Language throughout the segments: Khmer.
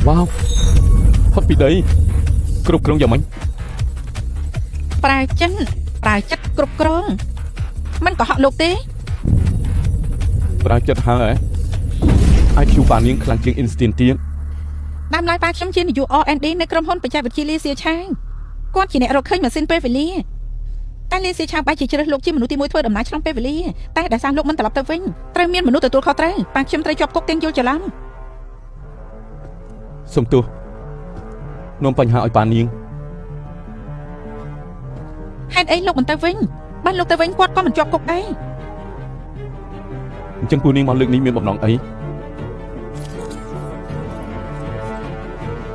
ว้าวផុតពីដីគ្រប់គ្រងយ៉ាងម៉េចប្រើចិត្តគ្រប់គ្រងមិនកុហកលោកទេប្រើចិត្តហើយ IQ បាននាងខ្លាំងជាង Instinct ទៀតតាមឡើយបាទខ្ញុំជានាយក R&D នៅក្រុមហ៊ុនបច្ចេកវិទ្យាលាសៀឆាងគាត់ជាអ្នករកឃើញម៉ាស៊ីនពេលវេលាតែលាសៀឆាងបែរជាជ្រើសលោកជាមនុស្សទី1ធ្វើដំណើរឆ្លងពេលវេលាតែដោយសារលោកមិនត្រឡប់ទៅវិញត្រូវមានមនុស្សទទួលខុសត្រូវបាទខ្ញុំត្រូវជាប់គុកទាំងយល់ច្រឡំសុំទោសនាំបញ្ហាឲ្យប៉ានាងហេតុអីលោកមិនទៅវិញបានលោកទៅវិញគាត់ក៏មិនជាប់គុកដែរអញ្ចឹងពួកនាងមកលើកនេះមានបំណងអី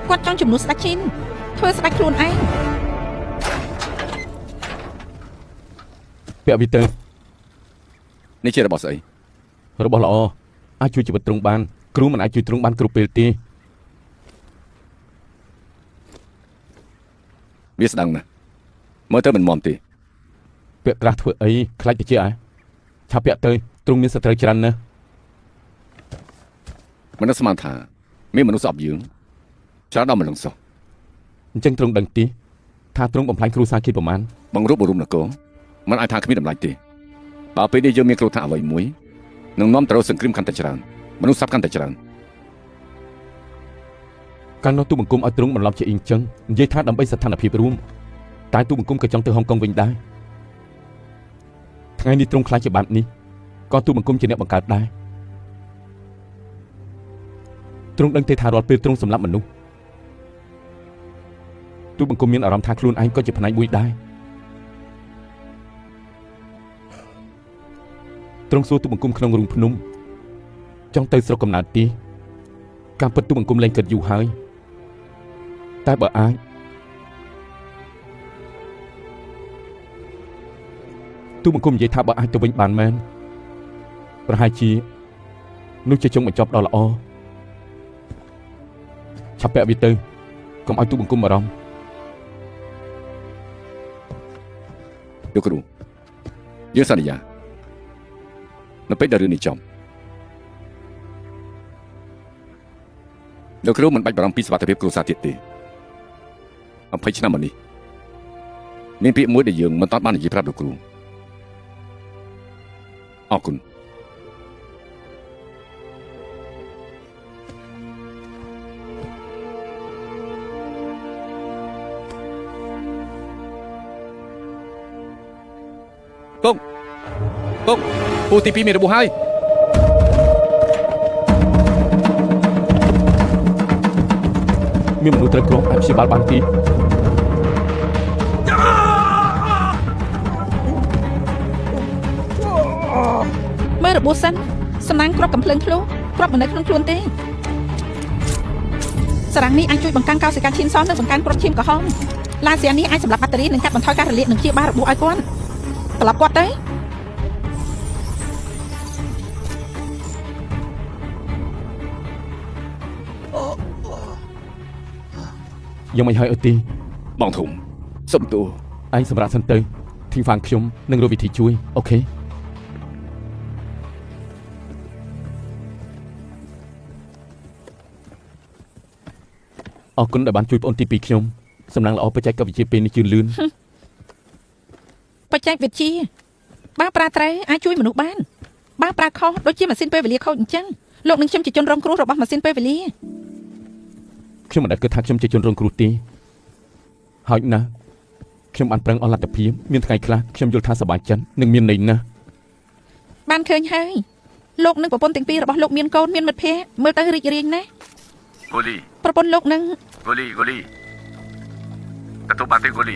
គាត់ចង់ជំនួសស្ដេចឈិនធ្វើស្ដេចខ្លួនឯងពាក់វិទើនេះជារបស់ស្អីរបស់ល្អអាចជួយជីវិតទ្រង់បានគ្រូមិនអាចជួយទ្រង់បានគ្រប់ពេលទេវាស្ដាំណាស់មើលទៅមិនមាំទេពាក់ក្រាស់ធ្វើអីខ្លាចតិចឆាពាក់ទៅទ្រង់មានសត្រូវច្រើនណាស់មនុស្សស្មានថាមានមនុស្សស្អប់យើងច្រើនដល់មិនលងសោះអញ្ចឹងទ្រង់ដឹងទីថាទ្រង់បំផ្លាញគ្រូសាគីប្រមាណបង្រួបបរុមនគរមិនអាចថាគ្មានតម្លៃទេបើពេលនេះយើងមានគ្រោះថ្នាក់អ្វីមួយនឹងនាំទៅរកសង្គ្រាមកាន់តែច្រើនមនុស្សស្លាប់កាន់តែច្រើនកាលនោះទូបង្គំឲ្យទ្រង់បន្លប់ជាអ៊ីងចឹងនិយាយថាដើម្បីស្ថានភាពរួមតែទូបង្គំក៏ចង់ទៅហុងកុងវិញដែរថ្ងៃនេះទ្រង់ខ្លាចជាបាត់នេះក៏ទូបង្គំជាអ្នកបង្កើតដែរទ្រង់ដឹងទេថារាល់ពេលទ្រង់សម្លាប់មនុស្សទូបង្គំមានអារម្មណ៍ថាខ្លួនឯងក៏ជាផ្នែកមួយដែរទ្រង់សួរទូបង្គំក្នុងរូងភ្នំចង់ទៅស្រុកកំណើតទីការពិតទូបង្គំលែងគិតយូរហើយតែបើអាចទូបង្គំនិយាយថាបើអាចទៅវិញបានមែនប្រហែលជានោះជាចុងបញ្ចប់ដ៏ល្អឆាប់ពាក់វាទៅកុំឲ្យទូបង្គំអារម្មណ៍លោកគ្រូយើងសន្យានៅពេលដែលរឿងនេះចប់លោកគ្រូមិនបាច់បារម្ភពីសុខភាពគ្រួសារទៀតទេ20ឆ្នាំមកនេះមានពាក្យមួយដែលយើងមិនទាន់បាននិយាយប្រាប់លោកគ្រូអរគុណពុកពូទី2មានរបួសហើយមានមនុស្សត្រូវគ្រោះអាចព្យាបាលបានទីមើលរបួសសិនសំណាងគ្រាប់កំភ្លើងធ្លុះគ្រាប់មិននៅក្នុងខ្លួនទេសារ៉ាំងនេះអាចជួយបង្កើនកោសិកាឈាមសនិងបង្កើនគ្រាប់ឈាមក្រហមឡាស៊ែនេះអាចសម្រាប់បាក់តេរីនិងកាត់បន្ថយការរលាកនិងព្យាបាលរបួសឲ្យគាត់ត្រឡប់គាត់ទៅយ៉ាងមិនហើយអត់ទីបងធំសុំទោសឯងសម្រាប់សិនទៅធីហ្វាងខ្ញុំនឹងរកវិធីជួយអូខេអរគុណដែលបានជួយបងអូនទី2ខ្ញុំសំណាងល្អបច្ចេកវិទ្យាពេលនេះជឿនលឿនបច្ចេកវិទ្យាបើប្រើត្រូវអាចជួយមនុស្សបានបើប្រើខុសដូចជាម៉ាស៊ីនពេលវេលាខូចអញ្ចឹងលោកនឹងខ្ញុំជាជនរងគ្រោះរបស់ម៉ាស៊ីនពេលវេលាខ្ញុំមិនដែលគិតថាខ្ញុំជាជនរងគ្រោះទេហើយណាស់ខ្ញុំបានប្រឹងអស់លទ្ធភាពមានថ្ងៃខ្លះខ្ញុំយល់ថាសប្បាយចិត្តនិងមានន័យណាស់បានឃើញហើយលោកនឹងប្រពន្ធទាំងពីររបស់លោកមានកូនមានមិត្តភ័ក្តិមើលទៅរីករាយណាស់គូលីប្រពន្ធលោកនឹងគូលីទទួលបានទេគូលី